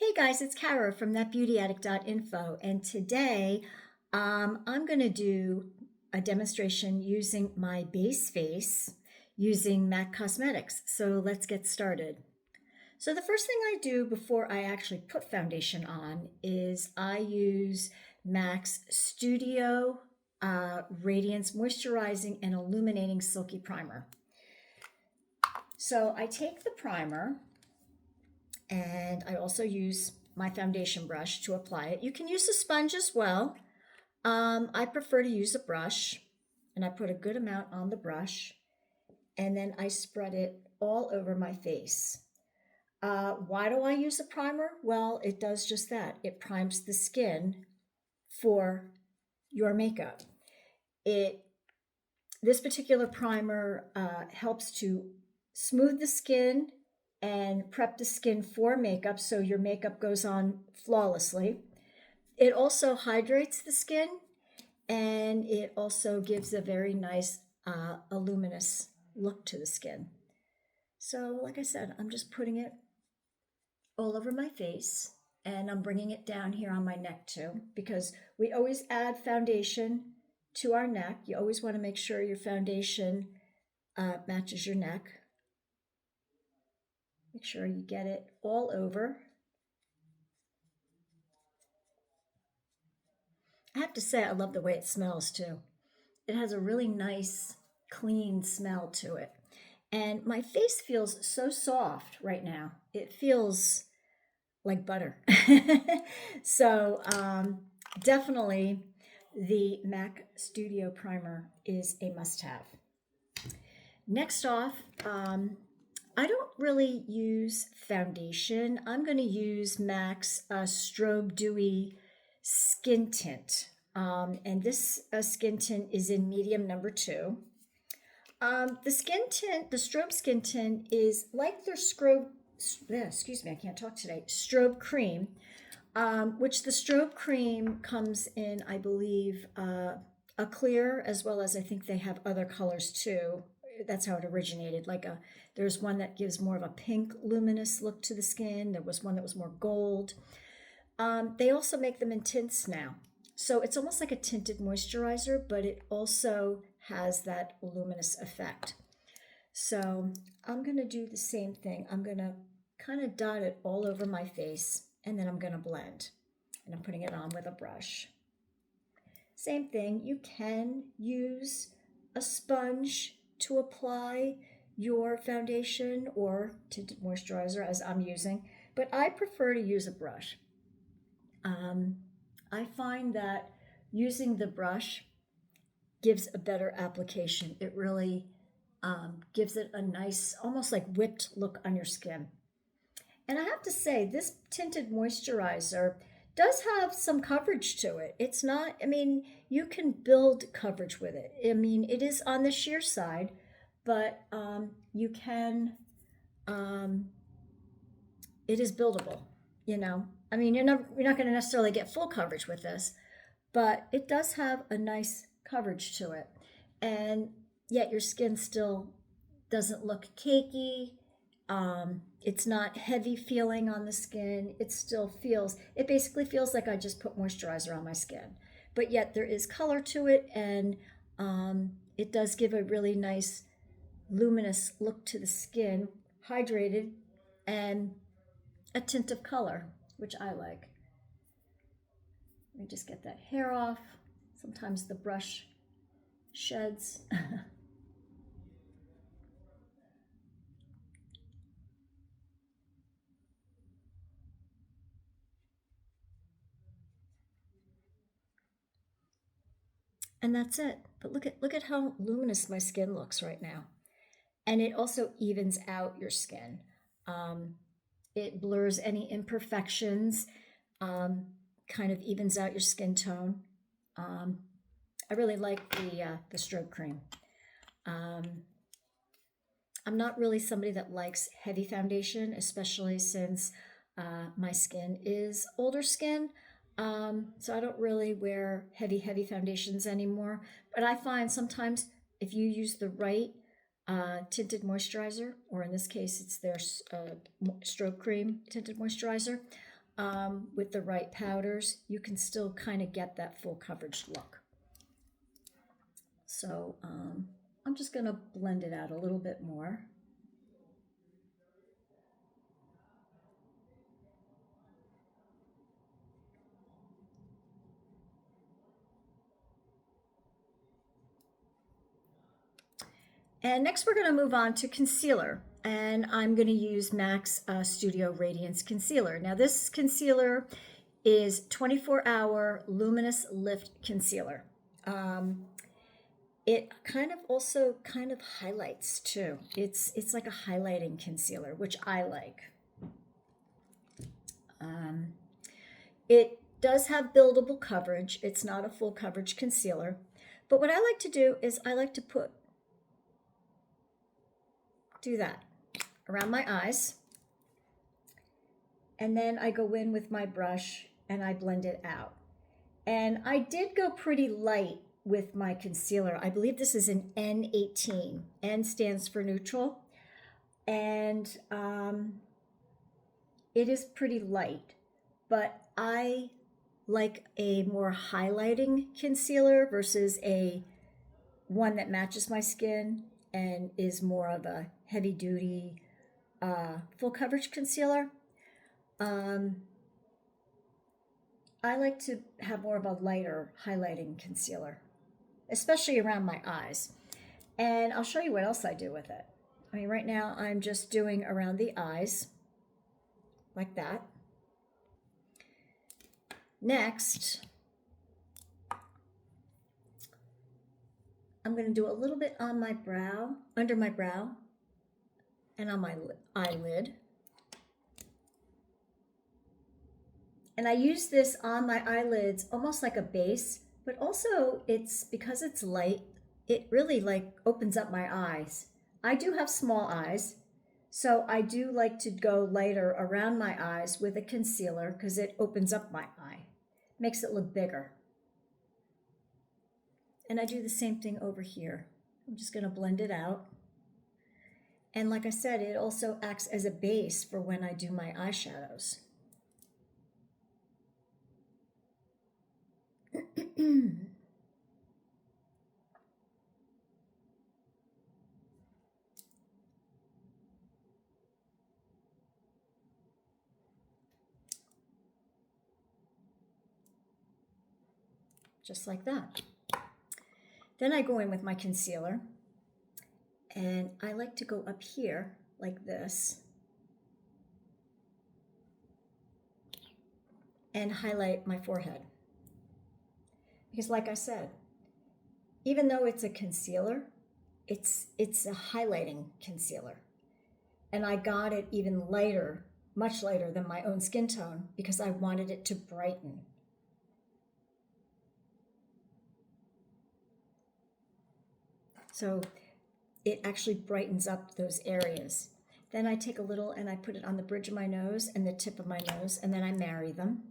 Hey guys, it's Kara from thatbeautyaddict.info, and today I'm going to do a demonstration using my base face using MAC Cosmetics. So let's get started. So the first thing I do before I actually put foundation on is I use MAC's Studio Radiance Moisturizing and Illuminating Silky Primer. So I take the primer and I also use my foundation brush to apply it. You can use a sponge as well. I prefer to use a brush, and I put a good amount on the brush, and then I spread it all over my face. Why do I use a primer? Well, it does just that. It primes the skin for your makeup. This particular primer helps to smooth the skin and prep the skin for makeup so your makeup goes on flawlessly. It also hydrates the skin, and it also gives a very nice a luminous look to the skin. So like I said, I'm just putting it all over my face, and I'm bringing it down here on my neck too, because we always add foundation to our neck. You always want to make sure your foundation matches your neck. Make sure you get it all over. I have to say, I love the way it smells too. It has a really nice, clean smell to it. And my face feels so soft right now. It feels like butter. So definitely the MAC Studio Primer is a must-have. Next off, I don't really use foundation. I'm going to use MAC's Strobe Dewy Skin Tint. And this skin tint is in medium number 2. The skin tint, the Strobe skin tint is like their excuse me, I can't talk today, Strobe cream, which the Strobe cream comes in, I believe, a clear, as well as I think they have other colors too. That's how it originated. There's one that gives more of a pink luminous look to the skin. There was one that was more gold. They also make them in tints now. So it's almost like a tinted moisturizer, but it also has that luminous effect. So I'm going to do the same thing. I'm going to kind of dot it all over my face, and then I'm going to blend. And I'm putting it on with a brush. Same thing, you can use a sponge to apply your foundation or tinted moisturizer, as I'm using, but I prefer to use a brush. I find that using the brush gives a better application. It really gives it a nice, almost like whipped look on your skin. And I have to say, this tinted moisturizer does have some coverage to it. It's not, I mean, you can build coverage with it. I mean, it is on the sheer side, but you can, it is buildable, you know. I mean, you're not going to necessarily get full coverage with this, but it does have a nice coverage to it. And yet your skin still doesn't look cakey. It's not heavy feeling on the skin. It basically feels like I just put moisturizer on my skin. But yet there is color to it, and it does give a really nice luminous look to the skin, hydrated, and a tint of color, which I like. Let me just get that hair off. Sometimes the brush sheds. And that's it. But look at how luminous my skin looks right now. And it also evens out your skin. It blurs any imperfections, kind of evens out your skin tone. I really like the Strobe cream. I'm not really somebody that likes heavy foundation, especially since my skin is older skin. So I don't really wear heavy foundations anymore. But I find sometimes if you use the right tinted moisturizer, or in this case, it's their Strobe cream tinted moisturizer, with the right powders, you can still kind of get that full coverage look. So I'm just going to blend it out a little bit more. And next we're going to move on to concealer. And I'm going to use MAC's Studio Radiance Concealer. Now this concealer is 24-hour Luminous Lift Concealer. It kind of also kind of highlights too. It's like a highlighting concealer, which I like. It does have buildable coverage. It's not a full coverage concealer. But what I like to do is I like to do that around my eyes. And then I go in with my brush and I blend it out. And I did go pretty light with my concealer. I believe this is an N18. N stands for neutral. And it is pretty light. But I like a more highlighting concealer versus a one that matches my skin and is more of a heavy duty full coverage concealer. I like to have more of a lighter highlighting concealer, especially around my eyes. And I'll show you what else I do with it. I mean, right now I'm just doing around the eyes like that. Next, I'm going to do a little bit on my brow, under my brow, and on my eyelid. And I use this on my eyelids almost like a base, but also it's because it's light, it really like opens up my eyes. I do have small eyes, so I do like to go lighter around my eyes with a concealer because it opens up my eye, makes it look bigger. And I do the same thing over here. I'm just going to blend it out. And like I said, it also acts as a base for when I do my eyeshadows. Just like that. Then I go in with my concealer, and I like to go up here like this and highlight my forehead. Because like I said, even though it's a concealer, it's a highlighting concealer. And I got it even lighter, much lighter than my own skin tone because I wanted it to brighten. So it actually brightens up those areas. Then I take a little and I put it on the bridge of my nose and the tip of my nose, and then I marry them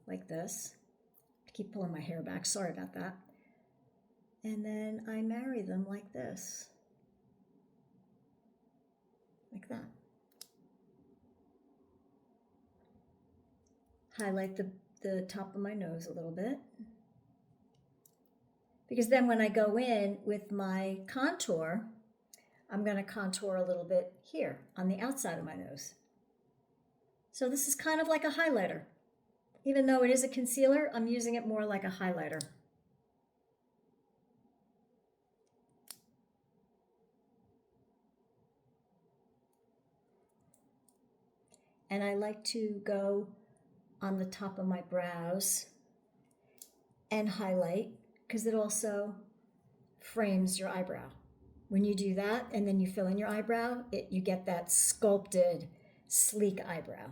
like this. I keep pulling my hair back, sorry about that. And then I marry them like this. Like that. Highlight the top of my nose a little bit. Because then when I go in with my contour, I'm going to contour a little bit here on the outside of my nose. So this is kind of like a highlighter. Even though it is a concealer, I'm using it more like a highlighter. And I like to go on the top of my brows and highlight because it also frames your eyebrow. When you do that and then you fill in your eyebrow, you get that sculpted, sleek eyebrow.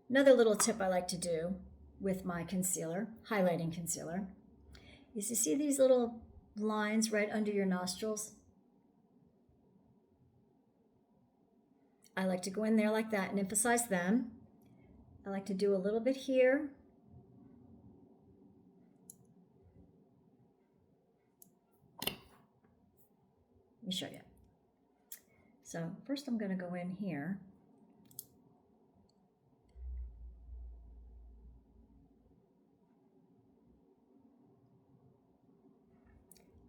Another little tip I like to do with my concealer, highlighting concealer, is you see these little lines right under your nostrils? I like to go in there like that and emphasize them. I like to do a little bit here. Let me show you. So first I'm going to go in here.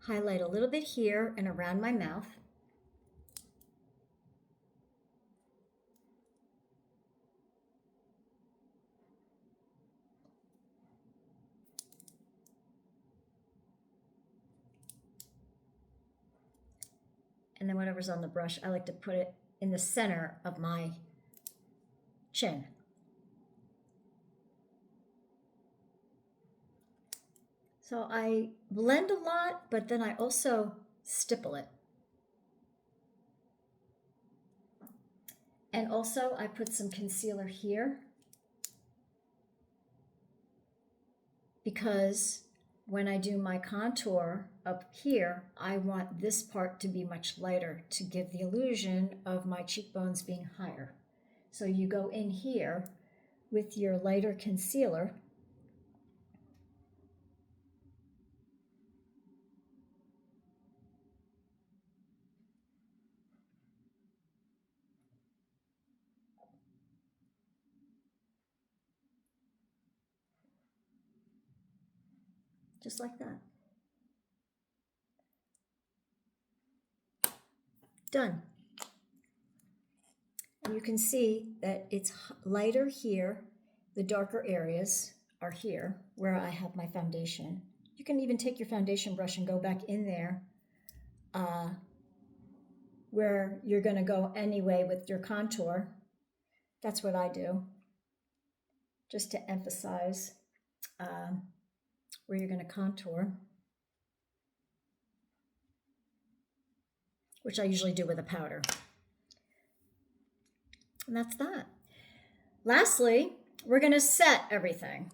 Highlight a little bit here and around my mouth. And then whatever's on the brush, I like to put it in the center of my chin. So I blend a lot, but then I also stipple it. And also I put some concealer here because when I do my contour up here, I want this part to be much lighter to give the illusion of my cheekbones being higher. So you go in here with your lighter concealer. Just like that. Done. And you can see that it's lighter here. The darker areas are here where I have my foundation. You can even take your foundation brush and go back in there where you're going to go anyway with your contour. That's what I do, just to emphasize where you're going to contour, which I usually do with a powder. And that's that. Lastly, we're going to set everything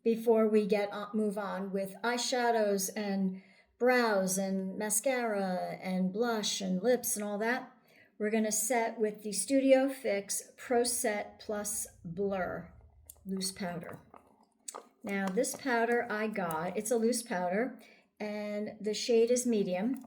before we move on with eyeshadows and brows and mascara and blush and lips and all that. We're going to set with the Studio Fix Pro Set Plus Blur loose powder. Now this powder I got, it's a loose powder and the shade is medium.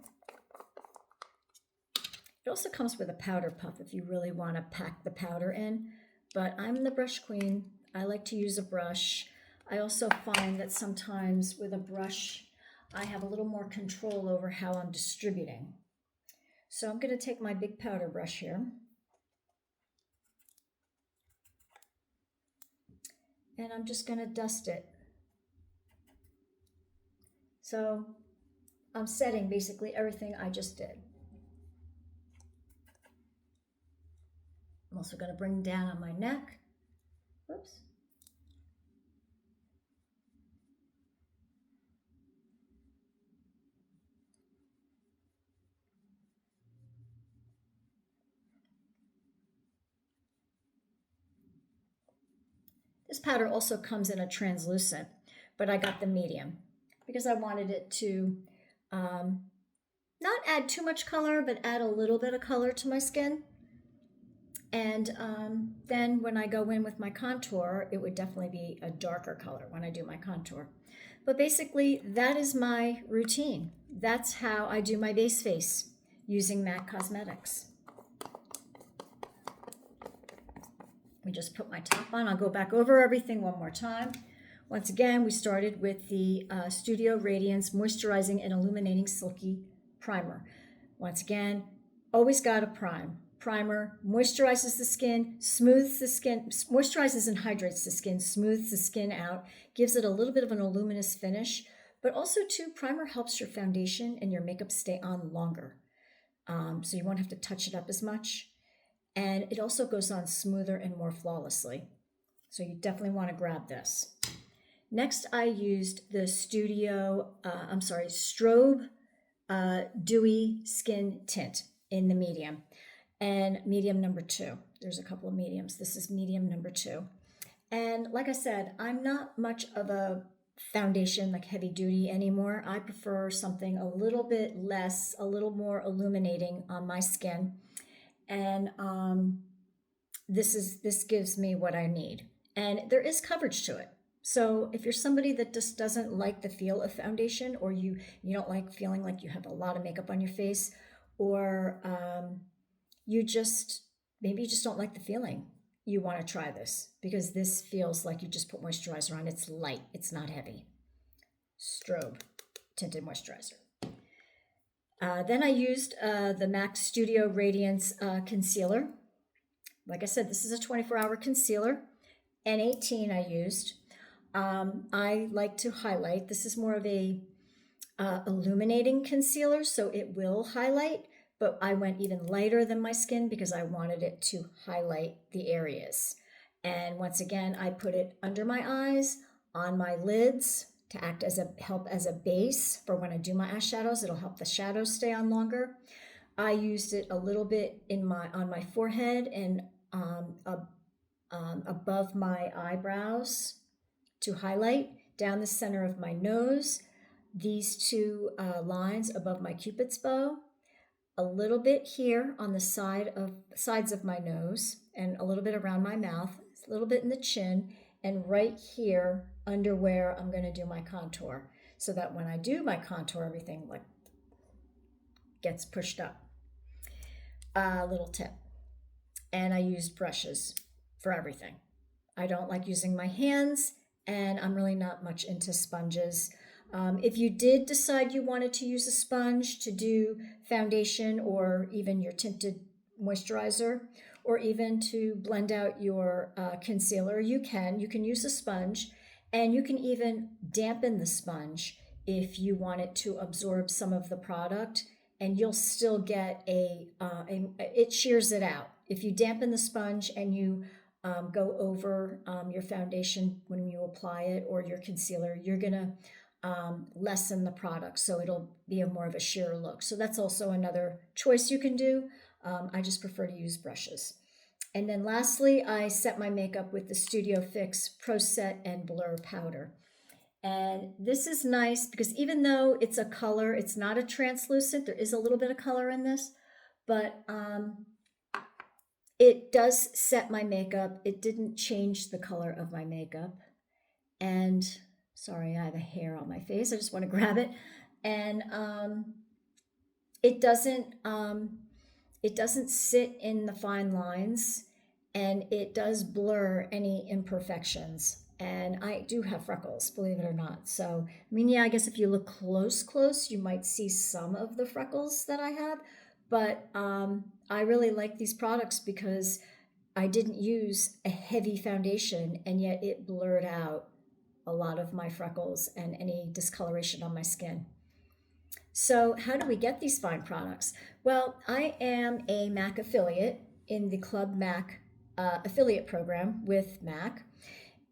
It also comes with a powder puff if you really want to pack the powder in, but I'm the brush queen. I like to use a brush. I also find that sometimes with a brush, I have a little more control over how I'm distributing. So I'm going to take my big powder brush here. And I'm just going to dust it. So I'm setting basically everything I just did. I'm also going to bring down on my neck. Whoops. This powder also comes in a translucent, but I got the medium because I wanted it to not add too much color, but add a little bit of color to my skin. And then when I go in with my contour, it would definitely be a darker color when I do my contour. But basically, that is my routine. That's how I do my base face using MAC Cosmetics. We just put my top on. I'll go back over everything one more time. Once again, we started with the Studio Radiance Moisturizing and Illuminating Silky Primer. Once again, always got to prime. Primer moisturizes the skin, smooths the skin, moisturizes and hydrates the skin, smooths the skin out, gives it a little bit of an luminous finish, but also too, primer helps your foundation and your makeup stay on longer. So you won't have to touch it up as much. And it also goes on smoother and more flawlessly. So you definitely want to grab this. Next, I used the Strobe Dewy Skin Tint in the medium. And medium number 2. There's a couple of mediums. This is medium number 2. And like I said, I'm not much of a foundation, like heavy duty anymore. I prefer something a little bit less, a little more illuminating on my skin. And this gives me what I need. And there is coverage to it. So if you're somebody that just doesn't like the feel of foundation, or you don't like feeling like you have a lot of makeup on your face, or maybe you just don't like the feeling. You want to try this because this feels like you just put moisturizer on. It's light, it's not heavy. Strobe Tinted Moisturizer. Then I used the MAC Studio Radiance Concealer. Like I said, this is a 24-hour concealer. N18 I used. I like to highlight. This is more of a illuminating concealer, so it will highlight, but I went even lighter than my skin because I wanted it to highlight the areas. And once again, I put it under my eyes, on my lids, to help as a base for when I do my eyeshadows. It'll help the shadows stay on longer. I used it a little bit on my forehead and above my eyebrows to highlight, down the center of my nose, these two lines above my Cupid's bow, a little bit here on the sides of my nose, and a little bit around my mouth, a little bit in the chin, and right here under where I'm going to do my contour, so that when I do my contour, everything like gets pushed up. Little tip. And I used brushes for everything. I don't like using my hands, and I'm really not much into sponges. If you did decide you wanted to use a sponge to do foundation or even your tinted moisturizer, or even to blend out your concealer, you can use a sponge, and you can even dampen the sponge if you want it to absorb some of the product, and you'll still get it shears it out. If you dampen the sponge and you go over your foundation when you apply it, or your concealer, you're gonna lessen the product, so it'll be more of a sheer look. So that's also another choice you can do. I just prefer to use brushes. And then lastly, I set my makeup with the Studio Fix Pro Set and Blur Powder. And this is nice because even though it's a color, it's not a translucent, there is a little bit of color in this, but it does set my makeup. It didn't change the color of my makeup. And sorry, I have a hair on my face. I just want to grab it. And it doesn't sit in the fine lines, and it does blur any imperfections. And I do have freckles, believe it or not. So, I mean, yeah, I guess if you look close, you might see some of the freckles that I have. But I really like these products because I didn't use a heavy foundation, and yet it blurred out a lot of my freckles and any discoloration on my skin. So how do we get these fine products? Well, I am a MAC affiliate in the Club MAC affiliate program with MAC.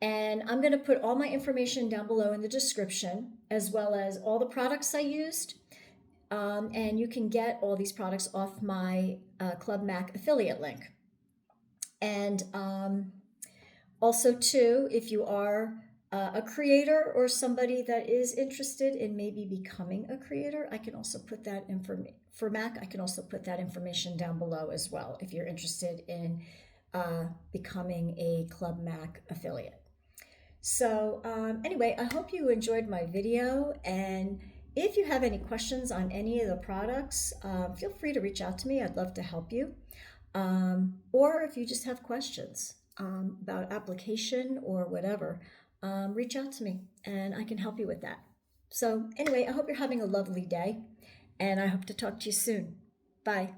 And I'm going to put all my information down below in the description, as well as all the products I used. And you can get all these products off my Club MAC affiliate link. And also, too, if you are a creator or somebody that is interested in maybe becoming a creator, I can also put that for MAC. I can also put that information down below as well if you're interested in becoming a Club MAC affiliate. So anyway, I hope you enjoyed my video, and if you have any questions on any of the products, feel free to reach out to me. I'd love to help you. Or if you just have questions about application or whatever, reach out to me and I can help you with that. So anyway, I hope you're having a lovely day, and I hope to talk to you soon. Bye.